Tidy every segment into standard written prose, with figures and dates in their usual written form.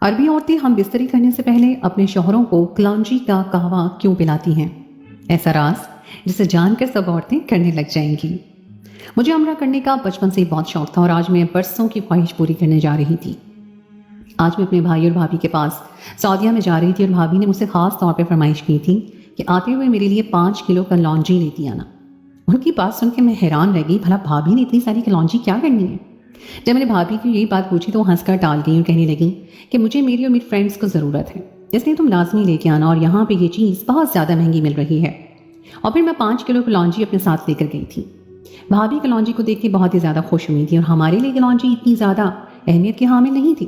عربی عورتیں ہم بستری کرنے سے پہلے اپنے شوہروں کو کلونجی کا قہوہ کیوں پلاتی ہیں؟ ایسا راز جسے جان کر سب عورتیں کرنے لگ جائیں گی۔ مجھے عمرہ کرنے کا بچپن سے ہی بہت شوق تھا اور آج میں برسوں کی خواہش پوری کرنے جا رہی تھی۔ آج میں اپنے بھائی اور بھابھی کے پاس سعودیہ میں جا رہی تھی اور بھابھی نے مجھ سے خاص طور پہ فرمائش کی تھی کہ آتے ہوئے میرے لیے 5 کلو کلونجی لیتی آنا۔ ان کی بات سن کے میں حیران رہ گئی، بھلا بھابھی نے اتنی ساری کلونجی کیا کرنی ہے؟ جب میں نے بھابھی کی یہی بات پوچھی تو وہ ہنس کر ٹال گئی اور کہنے لگی کہ مجھے میری اور میری فرینڈس کو ضرورت ہے، اس لیے تم لازمی لے کے آنا، اور یہاں پہ یہ چیز بہت زیادہ مہنگی مل رہی ہے۔ اور پھر میں 5 کلو کلونجی اپنے ساتھ لے کر گئی تھی۔ بھابھی کلونجی کو دیکھ کے بہت ہی زیادہ خوش ہوئی تھی، اور ہمارے لیے کلونجی اتنی زیادہ اہمیت کی حامل نہیں تھی۔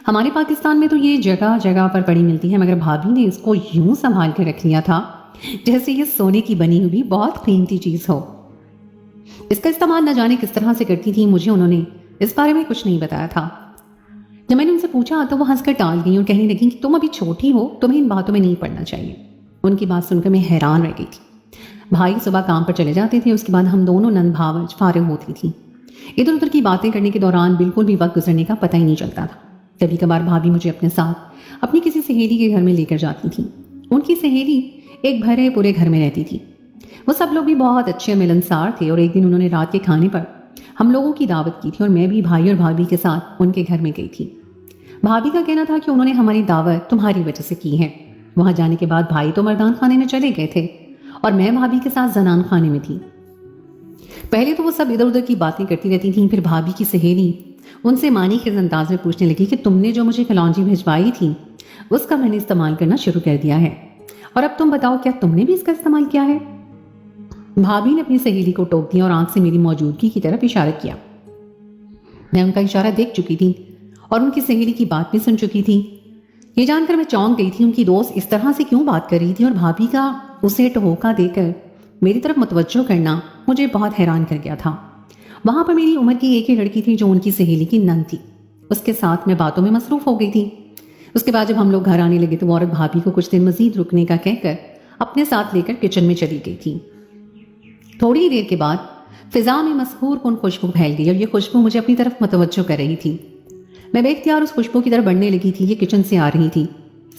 ہمارے پاکستان میں تو یہ جگہ جگہ پر پڑی ملتی ہے، مگر بھابھی نے اس کو یوں سنبھال کے رکھ لیا تھا جیسے یہ سونے کی بنی ہوئی بہت قیمتی چیز ہو۔ اس کا استعمال نہ جانے کس طرح سے کرتی تھی، مجھے انہوں نے اس بارے میں کچھ نہیں بتایا تھا۔ جب میں نے ان سے پوچھا تو وہ ہنس کر ٹال گئی اور کہنے لگی کہ تم ابھی چھوٹی ہو، تمہیں ان باتوں میں نہیں پڑنا چاہیے۔ ان کی بات سن کر میں حیران رہ گئی تھی۔ بھائی صبح کام پر چلے جاتے تھے، اس کے بعد ہم دونوں نند بھاوج فارغ ہوتی تھی۔ ادھر ادھر کی باتیں کرنے کے دوران بالکل بھی وقت گزرنے کا پتہ ہی نہیں چلتا تھا۔ کبھی کبھار بھابھی مجھے اپنے ساتھ اپنی کسی سہیلی کے گھر میں لے کر جاتی تھی۔ ان کی سہیلی ایک بھرے پورے گھر میں رہتی تھی۔ وہ سب لوگ بھی بہت اچھے ملنسار تھے، اور ایک دن انہوں نے رات کے کھانے پر ہم لوگوں کی دعوت کی تھی، اور میں بھی بھائی اور بھابھی کے ساتھ ان کے گھر میں گئی تھی۔ بھابھی کا کہنا تھا کہ انہوں نے ہماری دعوت تمہاری وجہ سے کی ہے۔ وہاں جانے کے بعد بھائی تو مردان خانے میں چلے گئے تھے اور میں بھابھی کے ساتھ زنان خانے میں تھی۔ پہلے تو وہ سب ادھر ادھر کی باتیں کرتی رہتی تھیں، پھر بھابھی کی سہیلی ان سے معنی کے انداز میں پوچھنے لگی کہ تم نے جو مجھے کلونجی بھجوائی تھی اس کا میں نے استعمال کرنا شروع کر دیا ہے، اور اب تم بتاؤ کیا تم نے بھی اس کا استعمال کیا ہے؟ بھابھی نے اپنی سہیلی کو ٹوک دیا اور آنکھ سے میری موجودگی کی طرف اشارہ کیا۔ میں ان کا اشارہ دیکھ چکی تھی اور ان کی سہیلی کی بات بھی سن چکی تھی۔ یہ جان کر میں چونک گئی تھی ان کی دوست اس طرح سے کیوں بات کر رہی تھی، اور بھابھی کا اسے ٹہوکا دے کر میری طرف متوجہ کرنا مجھے بہت حیران کر گیا تھا۔ وہاں پر میری عمر کی ایک ہی لڑکی تھی جو ان کی سہیلی کی نند تھی۔ اس کے ساتھ میں باتوں میں مصروف ہو گئی تھی۔ اس کے بعد جب ہم لوگ گھر آنے لگے تو وہ عورت بھابھی کو کچھ دن مزید رکنے کا کہہ کر اپنے ساتھ لے کر کچن میں چلی گئی تھی۔ تھوڑی ہی دیر کے بعد فضا میں مسحور کن خوشبو پھیل گئی، اور یہ خوشبو مجھے اپنی طرف متوجہ کر رہی تھی۔ میں بے اختیار اس خوشبو کی طرف بڑھنے لگی تھی۔ یہ کچن سے آ رہی تھی۔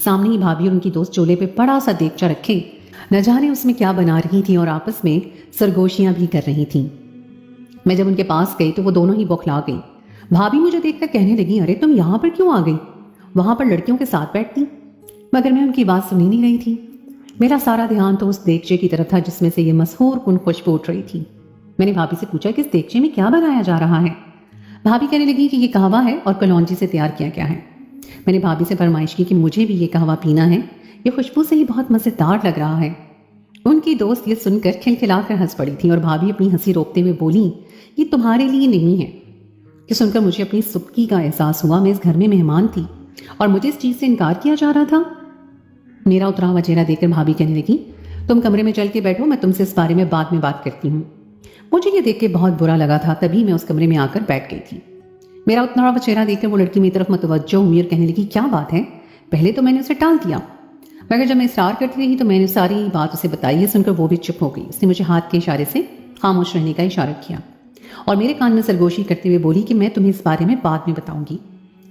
سامنے ہی بھابھی اور ان کی دوست چولہے پہ بڑا سا دیگچہ رکھے نہ جانے اس میں کیا بنا رہی تھی، اور آپس میں سرگوشیاں بھی کر رہی تھیں۔ میں جب ان کے پاس گئی تو وہ دونوں ہی بوکھلا گئی۔ بھابھی مجھے دیکھ کر کہنے لگی ارے تم یہاں پر کیوں آ گئی؟ وہاں پر لڑکیوں کے ساتھ بیٹھتی۔ مگر میں ان کی بات سنی نہیں رہی تھی۔ میرا سارا دھیان تو اس دیگچے کی طرف تھا جس میں سے یہ مسحور کن خوشبو اٹھ رہی تھی۔ میں نے بھابھی سے پوچھا کہ اس دیگچے میں کیا بنایا جا رہا ہے؟ بھابھی کہنے لگی کہ یہ قہوہ ہے اور کلونجی سے تیار کیا گیا ہے۔ میں نے بھابھی سے فرمائش کی کہ مجھے بھی یہ قہوہ پینا ہے، یہ خوشبو سے ہی بہت مزیدار لگ رہا ہے۔ ان کی دوست یہ سن کر کھلکھلا کر ہنس پڑی تھی، اور بھابھی اپنی ہنسی روکتے ہوئے بولی یہ تمہارے لیے نہیں ہے۔ یہ سن کر مجھے اپنی سبکی کا احساس ہوا۔ میں اس گھر میں مہمان تھی اور مجھے اس چیز سے انکار کیا جا رہا تھا۔ میرا اترا ہوا چہرہ دیکھ کر بھابھی کہنے لگی تم کمرے میں چل کے بیٹھو، میں تم سے اس بارے میں بعد میں بات کرتی ہوں۔ مجھے یہ دیکھ کے بہت برا لگا تھا، تبھی میں اس کمرے میں آ کر بیٹھ گئی تھی۔ میرا اتنا ہوا چہرہ دیکھ کر وہ لڑکی میری طرف متوجہ ہوئی اور کہنے لگی کیا بات ہے؟ پہلے تو میں نے اسے ٹال دیا، مگر جب میں اصرار کرتی رہی تو میں نے ساری بات اسے بتائی۔ یہ سن کر وہ بھی چپ ہو گئی۔ اس نے مجھے ہاتھ کے اشارے سے خاموش رہنے کا اشارہ کیا اور میرے کان میں سرگوشی کرتے ہوئے بولی کہ میں تمہیں اس بارے میں بعد میں بتاؤں گی،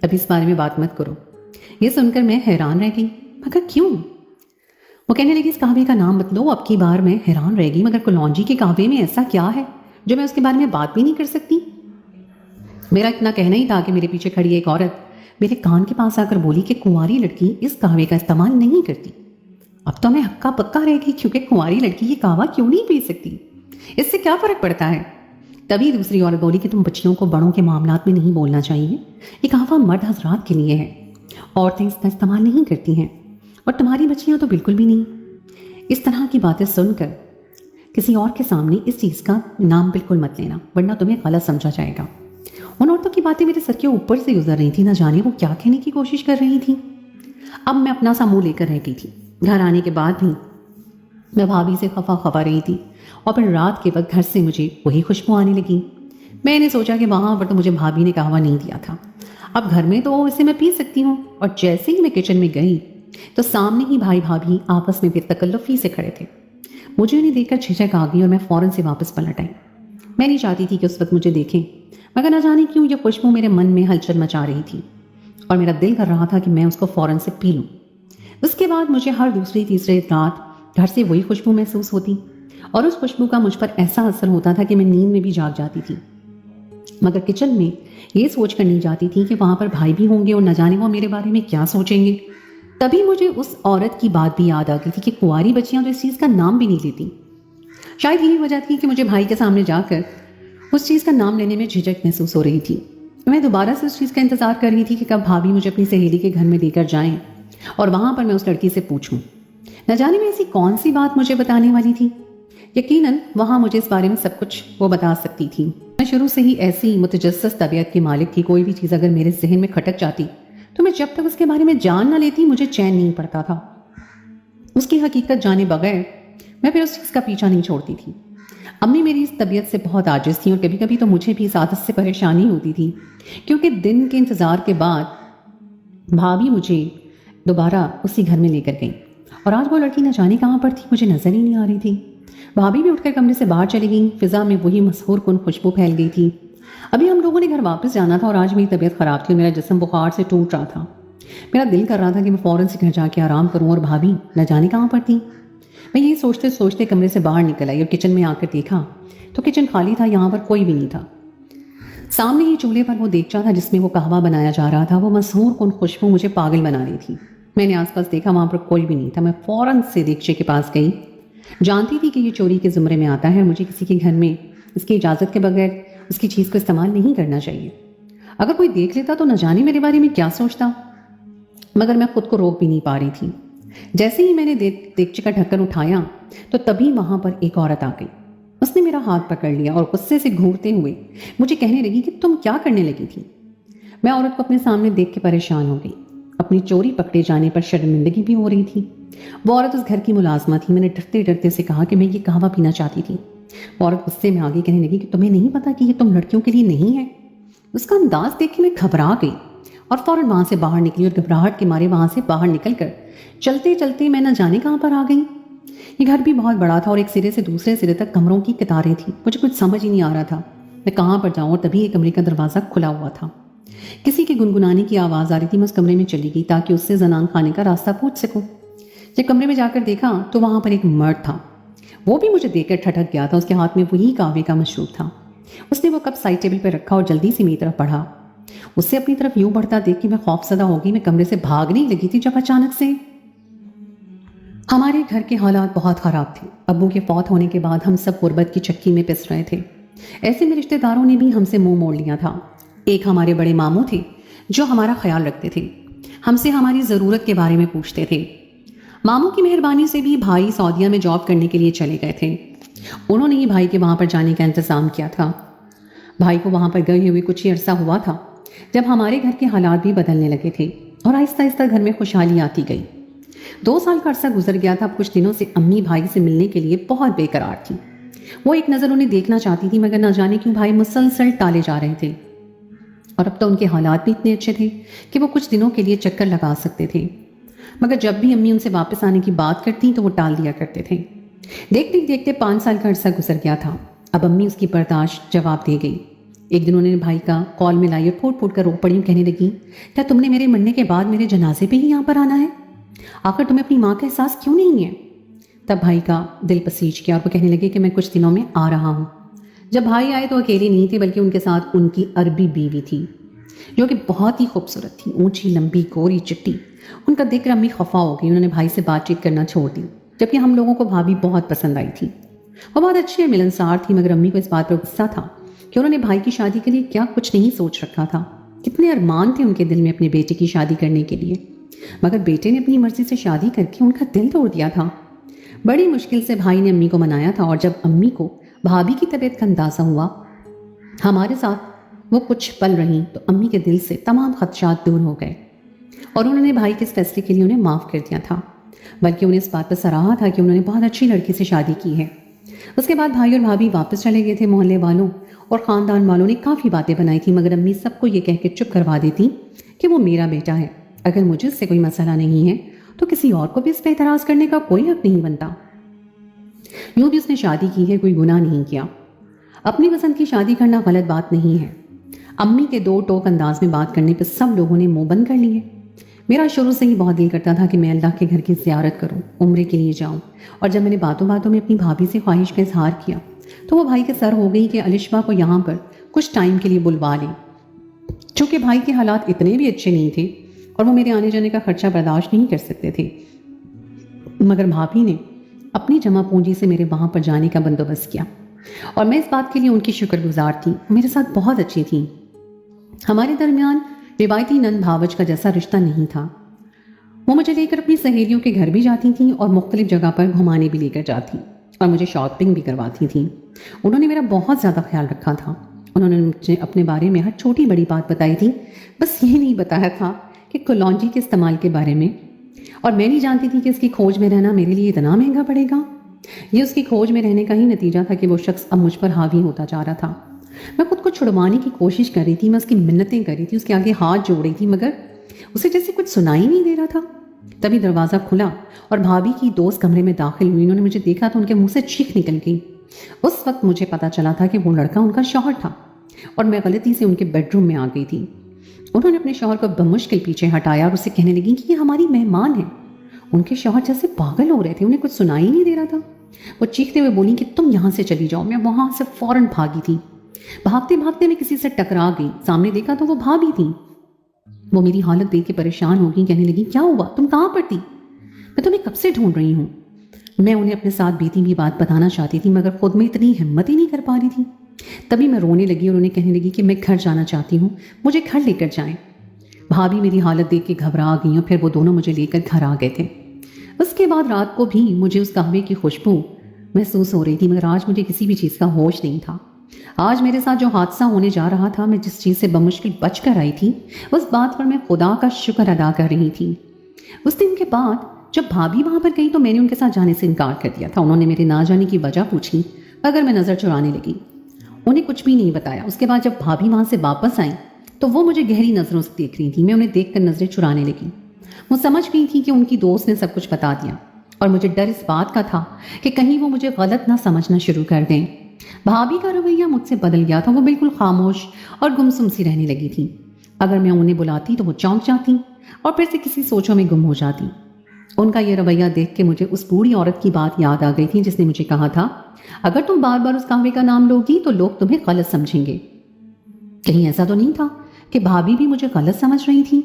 ابھی اس بارے میں بات مت کرو۔ یہ سن کر میں حیران رہ گئی، مگر کیوں؟ وہ کہنے لگی اس قہوے کا نام بتلو۔ اب کی بار میں حیران رہ گئی، مگر کلونجی کے قہوے میں ایسا کیا ہے جو میں اس کے بارے میں بات بھی نہیں کر سکتی؟ میرا اتنا کہنا ہی تھا کہ میرے پیچھے کھڑی ایک عورت میرے کان کے پاس آ کر بولی کہ کنواری لڑکی اس قہوے کا استعمال نہیں کرتی۔ اب تو میں ہکا پکا رہ گئی، کیونکہ کنواری لڑکی یہ قہوہ کیوں نہیں پی سکتی؟ اس سے کیا فرق پڑتا ہے؟ تبھی دوسری عورت بولی کہ تم بچیوں کو بڑوں کے معاملات میں نہیں بولنا چاہیے، یہ قہوہ مرد حضرات کے لیے ہے، عورتیں اس کا استعمال نہیں کرتی ہیں، اور تمہاری بچیاں تو بالکل بھی نہیں۔ اس طرح کی باتیں سن کر کسی اور کے سامنے اس چیز کا نام بالکل مت لینا، ورنہ تمہیں غلط سمجھا جائے گا۔ ان عورتوں کی باتیں میرے سر کے اوپر سے گزر رہی تھی، نہ جانے وہ کیا کہنے کی کوشش کر رہی تھی۔ اب میں اپنا سا منہ لے کر رہ گئی تھی۔ گھر آنے کے بعد بھی میں بھابھی سے خفا خفا رہی تھی، اور پھر رات کے وقت گھر سے مجھے وہی خوشبو آنے لگی۔ میں نے سوچا کہ وہاں پر تو مجھے بھابھی نے قہوہ نہیں دیا تھا، اب گھر میں تو اسے میں پی سکتی ہوں۔ اور جیسے ہی میں کچن میں گئی تو سامنے ہی بھائی بھابھی آپس میں بے تکلفی سے کھڑے تھے۔ مجھے انہیں دیکھ کر جھجک آ گئی اور میں فوراً سے واپس پلٹ آئی۔ میں نہیں چاہتی تھی کہ اس وقت مجھے دیکھیں، مگر نہ جانے کیوں یہ خوشبو میرے من میں ہلچل مچا رہی تھی، और मेरा दिल कर रहा था कि मैं उसको फौरन से पी लूं। उसके बाद मुझे हर दूसरी तीसरी रात घर से वही खुशबू महसूस होती और उस खुशबू का मुझ पर ऐसा असर होता था कि मैं नींद में भी जाग जाती थी। मगर किचन में ये सोच कर नहीं जाती थी कि वहां पर भाई भी होंगे और न जाने वो मेरे बारे में क्या सोचेंगे। तभी मुझे उस औरत की बात भी याद आ गई थी कि कुंवारी बच्चियां तो इस चीज़ का नाम भी नहीं लेती। शायद यही वजह थी कि मुझे भाई के सामने जाकर उस चीज़ का नाम लेने में झिझक महसूस हो रही थी। मैं दोबारा से उस चीज़ का इंतजार कर रही थी कि कब भाभी मुझे अपनी सहेली के घर में लेकर जाएं और वहां पर मैं उस लड़की से पूछूं। न जाने में ऐसी कौन सी बात मुझे बताने वाली थी। यकीनन वहां मुझे इस बारे में सब कुछ वो बता सकती थी। मैं शुरू से ही ऐसी मुतजस्सिस तबीयत की मालिक थी। कोई भी चीज़ अगर मेरे जहन में खटक जाती तो मैं जब तक उसके बारे में जान ना लेती मुझे चैन नहीं पड़ता था। उसकी हकीकत जाने बगैर मैं फिर उस चीज़ का पीछा नहीं छोड़ती थी। अम्मी मेरी इस तबीयत से बहुत आजिज़ थी और कभी कभी तो मुझे भी इस आदत से परेशानी होती थी, क्योंकि दिन के इंतज़ार के बाद भाभी मुझे दोबारा उसी घर में लेकर गई और आज वो लड़की न जाने कहाँ पर थी, मुझे नज़र ही नहीं आ रही थी। भाभी भी उठकर कमरे से बाहर चली गई। फिजा में वही मशहूर कुन खुशबू फैल गई थी। अभी हम लोगों ने घर वापस जाना था और आज मेरी तबीयत ख़राब थी और मेरा जिस्म बुखार से टूट रहा था। मेरा दिल कर रहा था कि मैं फ़ौरन से घर जाके आराम करूं और भाभी न जाने कहाँ पर थी। मैं यही सोचते सोचते कमरे से बाहर निकल आई और किचन में आकर देखा तो किचन खाली था, यहाँ पर कोई भी नहीं था। सामने ही चूल्हे पर वो देगचा था जिसमें वो कहवा बनाया जा रहा था। वो मशहूर कुन खुशबू मुझे पागल बना रही थी। मैंने आसपास देखा, वहाँ पर कोई भी नहीं था। मैं फ़ौरन से देगचे के पास गई। जानती थी कि ये चोरी के ज़ुमरे में आता है, मुझे किसी के घर में इसकी इजाज़त के बगैर उसकी चीज़ को इस्तेमाल नहीं करना चाहिए। अगर कोई देख लेता तो न जाने मेरे बारे में क्या सोचता, मगर मैं खुद को रोक भी नहीं पा रही थी। जैसे ही मैंने देगचे का ढक्कन उठाया तो तभी वहाँ पर एक औरत आ गई। उसने मेरा हाथ पकड़ लिया और गुस्से से घूरते हुए मुझे कहने लगी कि तुम क्या करने लगी थी। मैं औरत को अपने सामने देख के परेशान हो गई। अपनी चोरी पकड़े जाने पर शर्मिंदगी भी हो रही थी। वो औरत उस घर की मुलाजमा थी। मैंने डरते डरते से कहा कि मैं ये कहवा पीना चाहती थी। वो औरत गुस्से में आगे कहने लगी कि तुम्हें नहीं पता कि ये तुम लड़कियों के लिए नहीं है। उसका अंदाज देख के मैं घबरा गई और फौरन वहां से बाहर निकली और घबराहट के मारे वहां से बाहर निकलकर चलते चलते मैं न जाने कहाँ पर आ गई। ये घर भी बहुत बड़ा था और एक सिरे से दूसरे सिरे तक कमरों की कतारें थी। मुझे कुछ समझ ही नहीं आ रहा था मैं कहाँ पर जाऊँ और तभी एक कमरे का दरवाज़ा खुला हुआ था। किसी के गुनगुनाने की आवाज़ आ रही थी। मैं उस कमरे में चली गई ताकि उससे जनान खाने का रास्ता पूछ सकूं। जब कमरे में जाकर देखा तो वहाँ पर एक मर्द था। वो भी मुझे देखकर ठठक गया था। उसके हाथ में वही कहवे का मशरूब था। उसने वो कप साइड टेबल पर रखा और जल्दी से मेरी तरफ बढ़ा। उससे अपनी तरफ यूं बढ़ता देख के मैं खौफजदा हो गई। मैं कमरे से भागने लगी थी जब अचानक से हमारे घर के हालात बहुत ख़राब थे। अब्बू के फौत होने के बाद हम सब गुर्बत की चक्की में पिस रहे थे। ऐसे में रिश्तेदारों ने भी हमसे मुंह मोड़ लिया था। एक हमारे बड़े मामू थे जो हमारा ख्याल रखते थे, हमसे हमारी ज़रूरत के बारे में पूछते थे। मामू की मेहरबानी से भी भाई सऊदीया में जॉब करने के लिए चले गए थे। उन्होंने ही भाई के वहाँ पर जाने का इंतज़ाम किया था। भाई को वहाँ पर गए हुए कुछ ही अरसा हुआ था जब हमारे घर के हालात भी बदलने लगे थे और आहिस्ता आहिस्ता घर में खुशहाली आती गई। 2 साल का अरसा गुजर गया था। अब कुछ दिनों से अम्मी भाई से मिलने के लिए बहुत बेकरार थी। वो एक नज़र उन्हें देखना चाहती थी, मगर न जाने क्यों भाई मुसलसल टाले जा रहे थे। और अब तो उनके हालात भी इतने अच्छे थे कि वो कुछ दिनों के लिए चक्कर लगा सकते थे, मगर जब भी अम्मी उनसे वापस आने की बात करती तो वो टाल दिया करते थे। देखते देखते 5 साल का अरसा गुजर गया था। अब अम्मी उसकी बर्दाश्त जवाब दे गई। एक दिन उन्होंने भाई का कॉल मिलाई और फूट फूट कर रो पड़ी। कहने लगी, क्या तुमने मेरे मरने के बाद मेरे जनाजे पे ही यहाँ पर आना है? आखिर तुम्हें अपनी माँ का एहसास क्यों नहीं है? तब भाई का दिल पसीज गया और वो कहने लगे कि मैं कुछ दिनों में आ रहा हूँ। जब भाई आए तो अकेले नहीं थे, बल्कि उनके साथ उनकी अरबी बीवी थी जो कि बहुत ही खूबसूरत थी, ऊंची लंबी गोरी चिट्टी। उनका देखकर अम्मी खफा हो गई। उन्होंने भाई से बातचीत करना छोड़ दी, जबकि हम लोगों को भाभी बहुत पसंद आई थी। वो बहुत अच्छी और मिलनसार थी, मगर अम्मी को इस बात पर गुस्सा था कि उन्होंने भाई की शादी के लिए क्या कुछ नहीं सोच रखा था। कितने अरमान थे उनके दिल में अपने बेटे की शादी करने के लिए, मगर बेटे ने अपनी मर्जी से शादी करके उनका दिल तोड़ दिया था। बड़ी मुश्किल से भाई ने अम्मी को मनाया था और जब अम्मी को भाभी की तबीयत का अंदाज़ा हुआ हमारे साथ वो कुछ पल रही तो अम्मी के दिल से तमाम खदशात दूर हो गए और उन्होंने भाई के इस फैसले के लिए उन्हें माफ़ कर दिया था, बल्कि उन्हें इस बात पर सराहा था कि उन्होंने बहुत अच्छी लड़की से शादी की है। उसके बाद भाई और भाभी वापस चले गए थे। मोहल्ले वालों और ख़ानदान वालों ने काफ़ी बातें बनाई थी, मगर अम्मी सबको ये कह के चुप करवा देती कि वो मेरा बेटा है, अगर मुझे इससे कोई मसला नहीं है तो किसी और को भी इस पर एतराज़ करने का कोई हक नहीं बनता। यूँ भी उसने शादी की है, कोई गुनाह नहीं किया। अपनी पसंद की शादी करना गलत बात नहीं है। अम्मी के दो टोक अंदाज में बात करने पर सब लोगों ने मुंह बंद कर लिए। मेरा शुरू से ही बहुत दिल करता था कि मैं अल्लाह के घर की ज़ियारत करूं, उम्रे के लिए जाऊं। और जब मैंने बातों बातों में अपनी भाभी से ख्वाहिश का इजहार किया तो वो भाई के सर हो गई कि अलिशबा को यहाँ पर कुछ टाइम के लिए बुलवा लें। चूँकि भाई के हालात इतने भी अच्छे नहीं थे और वो मेरे आने जाने का खर्चा बर्दाश्त नहीं कर सकते थे, मगर भाभी ने अपनी जमा पूंजी से मेरे वहाँ पर जाने का बंदोबस्त किया और मैं इस बात के लिए उनकी शुक्रगुजार थी। मेरे साथ बहुत अच्छी थी। हमारे दरमियान रिवायती नंद भावज का जैसा रिश्ता नहीं था। वो मुझे लेकर अपनी सहेलियों के घर भी जाती थी और मुख्तलिफ जगह पर घुमाने भी लेकर जाती और मुझे शॉपिंग भी करवाती थी। उन्होंने मेरा बहुत ज़्यादा ख्याल रखा था। उन्होंने मुझे अपने बारे में हर छोटी बड़ी बात बताई थी, बस ये नहीं बताया था कि कलौंजी के इस्तेमाल के बारे में। और मैं नहीं जानती थी कि इसकी खोज में रहना मेरे लिए इतना महंगा पड़ेगा। ये उसकी खोज में रहने का ही नतीजा था कि वो शख्स अब मुझ पर हावी होता जा रहा था। मैं खुद को छुड़वाने की कोशिश कर रही थी, मैं उसकी मिन्नतें कर रही थी, उसके आगे हाथ जोड़ रही थी, मगर उसे जैसे कुछ सुनाई नहीं दे रहा था। तभी दरवाज़ा खुला और भाभी की दोस्त कमरे में दाखिल हुई। उन्होंने मुझे देखा तो उनके मुंह से चीख निकल गई। उस वक्त मुझे पता चला था कि वो लड़का उनका शौहर था और मैं गलती से उनके बेडरूम में आ गई थी। उन्होंने अपने शौहर को बमुश्किल पीछे हटाया और उससे कहने लगी कि ये हमारी मेहमान है। उनके शौहर जैसे पागल हो रहे थे, उन्हें कुछ सुनाई ही नहीं दे रहा था। वो चीखते हुए बोली कि तुम यहाँ से चली जाओ। मैं वहाँ से फौरन भागी थी। भागते भागते मैं किसी से टकरा गई। सामने देखा तो वो भाभी थी। वो मेरी हालत देख के परेशान हो गई, कहने लगी क्या हुआ, तुम कहाँ पर थी? मैं तुम्हें कब से ढूंढ रही हूँ। मैं उन्हें अपने साथ बीती हुई बात बताना चाहती थी, मगर खुद में इतनी हिम्मत ही नहीं कर पा रही थी। तभी मैं रोने लगी और उन्हें कहने लगी कि मैं घर जाना चाहती हूँ, मुझे घर लेकर जाएं। भाभी मेरी हालत देख के घबरा गई और फिर वो दोनों मुझे लेकर घर आ गए थे। उसके बाद रात को भी मुझे उस कहवे की खुशबू महसूस हो रही थी, मगर आज मुझे किसी भी चीज़ का होश नहीं था। आज मेरे साथ जो हादसा होने जा रहा था, मैं जिस चीज़ से बमुश्किल बच कर आई थी, उस बात पर मैं खुदा का शुक्र अदा कर रही थी। उस दिन के बाद जब भाभी वहाँ पर गई तो मैंने उनके साथ जाने से इनकार कर दिया था। उन्होंने मेरे ना जाने की वजह पूछी, अगर मैं नज़र चुराने लगी। उन्हें कुछ भी नहीं बताया। उसके बाद जब भाभी वहाँ से वापस आई तो वो मुझे गहरी नज़रों से देख रही थी। मैं उन्हें देखकर नज़रें चुराने लगी। वो समझ गई थी कि उनकी दोस्त ने सब कुछ बता दिया और मुझे डर इस बात का था कि कहीं वो मुझे गलत ना समझना शुरू कर दें। भाभी का रवैया मुझसे बदल गया था। वो बिल्कुल खामोश और गुमसुम सी रहने लगी थी। अगर मैं उन्हें बुलाती तो वो चौंक जाती और फिर से किसी सोचों में गुम हो जाती। उनका ये रवैया देख के मुझे उस बूढ़ी औरत की बात याद आ गई थी जिसने मुझे कहा था, अगर तुम बार बार उस कहवे का नाम लोगी तो लोग तुम्हें गलत समझेंगे। कहीं ऐसा तो नहीं था कि भाभी भी मुझे गलत समझ रही थी?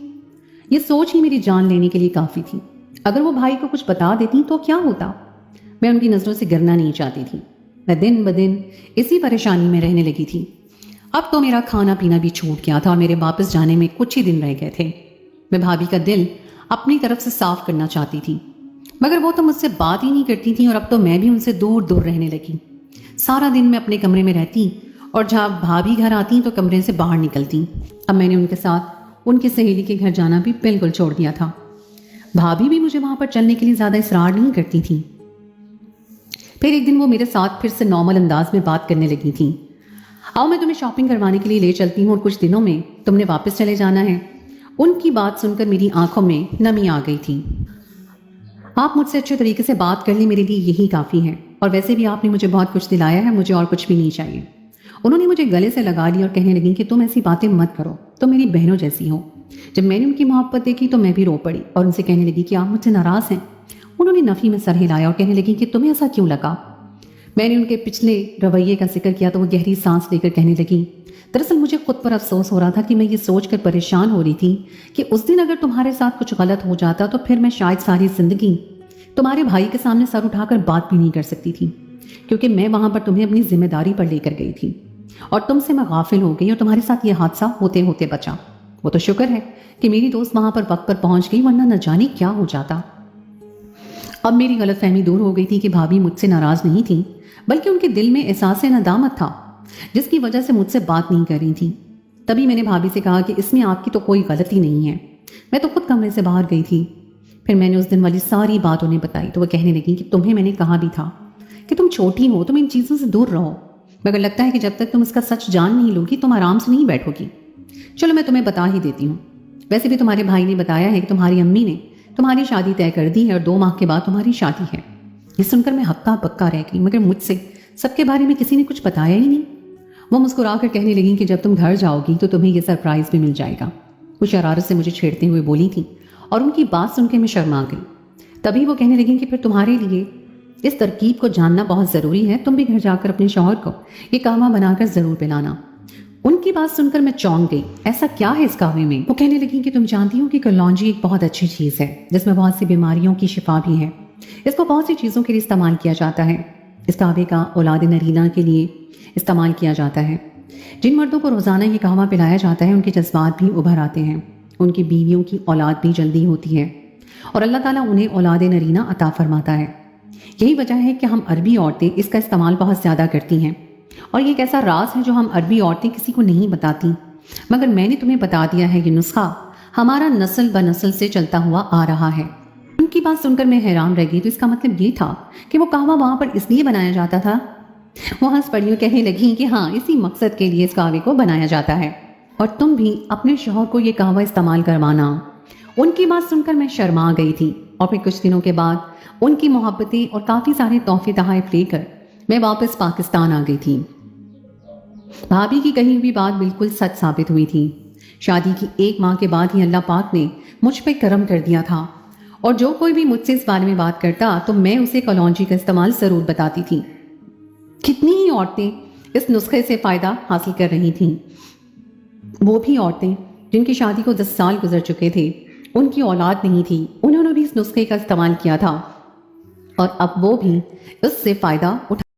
ये सोच ही मेरी जान लेने के लिए काफ़ी थी। अगर वो भाई को कुछ बता देती तो क्या होता? मैं उनकी नज़रों से गिरना नहीं चाहती थी। मैं दिन ब दिन इसी परेशानी में रहने लगी थी। अब तो मेरा खाना पीना भी छूट गया था और मेरे वापस जाने में कुछ ही दिन रह गए थे। मैं भाभी का दिल अपनी तरफ से साफ करना चाहती थी, मगर वो तो मुझसे बात ही नहीं करती थी और अब तो मैं भी उनसे दूर दूर रहने लगी। सारा दिन मैं अपने कमरे में रहती और जब भाभी घर आती तो कमरे से बाहर निकलती। अब मैंने उनके साथ उनकी सहेली के घर जाना भी बिल्कुल छोड़ दिया था। भाभी भी मुझे वहाँ पर चलने के लिए ज़्यादा इसरार नहीं करती थी। फिर एक दिन वो मेरे साथ फिर से नॉर्मल अंदाज में बात करने लगी थी। आओ मैं तुम्हें शॉपिंग करवाने के लिए ले चलती हूँ और कुछ दिनों में तुमने वापस चले जाना है। उनकी बात सुनकर मेरी आंखों में नमी आ गई थी। आप मुझसे अच्छे तरीके से बात कर ली, मेरे लिए यही काफ़ी है। और वैसे भी आपने मुझे बहुत कुछ दिलाया है, मुझे और कुछ भी नहीं चाहिए। उन्होंने मुझे गले से लगा लिया और कहने लगी कि तुम ऐसी बातें मत करो, तुम मेरी बहनों जैसी हो। जब मैंने उनकी मोहब्बत देखी तो मैं भी रो पड़ी और उनसे कहने लगी कि आप मुझसे नाराज़ हैं। उन्होंने नफ़ी में सर हिलाया और कहने लगी कि तुम्हें ऐसा क्यों लगा। मैंने उनके पिछले रवैये का जिक्र किया तो वो गहरी सांस लेकर कहने लगी, दरअसल मुझे खुद पर अफसोस हो रहा था कि मैं ये सोचकर परेशान हो रही थी कि उस दिन अगर तुम्हारे साथ कुछ गलत हो जाता तो फिर मैं शायद सारी जिंदगी तुम्हारे भाई के सामने सर उठाकर बात भी नहीं कर सकती थी, क्योंकि मैं वहां पर तुम्हें अपनी जिम्मेदारी पर लेकर गई थी और तुमसे मैं गाफिल हो गई और तुम्हारे साथ ये हादसा होते होते बचा। वो तो शुक्र है कि मेरी दोस्त वहां पर वक्त पर पहुंच गई, वरना न जाने क्या हो जाता। अब मेरी गलतफहमी दूर हो गई थी कि भाभी मुझसे नाराज नहीं थी, बल्कि उनके दिल में एहसास नदामत था जिसकी वजह से मुझसे बात नहीं कर रही थी। तभी मैंने भाभी से कहा कि इसमें आपकी तो कोई गलती नहीं है, मैं तो खुद कमरे से बाहर गई थी। फिर मैंने उस दिन वाली सारी बात उन्हें बताई तो वो कहने लगी कि तुम्हें मैंने कहा भी था कि तुम छोटी हो, तुम इन चीज़ों से दूर रहो, मगर लगता है कि जब तक तुम इसका सच जान नहीं लोगी तुम आराम से नहीं बैठोगी। चलो मैं तुम्हें बता ही देती हूँ। वैसे भी तुम्हारे भाई ने बताया है कि तुम्हारी अम्मी ने तुम्हारी शादी तय कर दी है और 2 माह के बाद तुम्हारी शादी है। ये सुनकर मैं हक्का बक्का रह गई, मगर मुझसे सबके बारे में किसी ने कुछ बताया ही नहीं। वो मुस्कुरा कर कहने लगी कि जब तुम घर जाओगी तो तुम्हें ये सरप्राइज भी मिल जाएगा। वो शरारत से मुझे छेड़ते हुए बोली थी और उनकी बात सुनकर मैं शर्मा गई। तभी वो कहने लगी कि फिर तुम्हारे लिए इस तरकीब को जानना बहुत ज़रूरी है, तुम भी घर जाकर अपने शौहर को ये कहवा बनाकर ज़रूर पिलाना। उनकी बात सुनकर मैं चौंक गई। ऐसा क्या है इस कहवे में? वो कहने लगी कि तुम जानती हो कि कलौंजी एक बहुत अच्छी चीज़ है जिसमें बहुत सी बीमारियों की शिफा भी है। इसको बहुत सी चीज़ों के लिए इस्तेमाल किया जाता है। इस कहवे का औलाद नरीना के लिए इस्तेमाल किया जाता है। जिन मर्दों को रोज़ाना ये कहवा पिलाया जाता है उनके जज्बात भी उभर आते हैं, उनकी बीवियों की औलाद भी जल्दी होती है और अल्लाह ताला उन्हें औलाद नरीना अता फरमाता है। यही वजह है कि हम अरबी औरतें इसका इस्तेमाल बहुत ज़्यादा करती हैं और ये एक ऐसा राज है जो हम अरबी औरतें किसी को नहीं बताती, मगर मैंने तुम्हें बता दिया है। ये नुस्खा हमारा नस्ल ब नस्ल से चलता हुआ आ रहा है। उनकी बात सुनकर मैं हैरान रह गई। तो इसका मतलब ये था कि वो कहवा वहाँ पर इसलिए बनाया जाता था? वो हंस पड़ी और कहने लगी कि हाँ, इसी मकसद के लिए इस कहवे को बनाया जाता है और तुम भी अपने शौहर को ये कहवा इस्तेमाल करवाना। उनकी बात सुनकर मैं शर्मा गई थी और फिर कुछ दिनों के बाद उनकी मोहब्बतें और काफ़ी सारे तोहफे तोहफ़े लेकर मैं वापस पाकिस्तान आ गई थी। भाभी की कही हुई बात बिल्कुल सच साबित हुई थी। शादी की 1 माह के बाद ही अल्लाह पाक ने मुझ पे करम कर दिया था और जो कोई भी मुझसे इस बारे में बात करता तो मैं उसे कलौंजी का इस्तेमाल ज़रूर बताती थी। कितनी ही औरतें इस नुस्खे से फ़ायदा हासिल कर रही थीं। वो भी औरतें जिनकी शादी को 10 साल गुजर चुके थे, उनकी औलाद नहीं थी, उन्होंने भी इस नुस्खे का इस्तेमाल किया था और अब वो भी इससे फ़ायदा उठा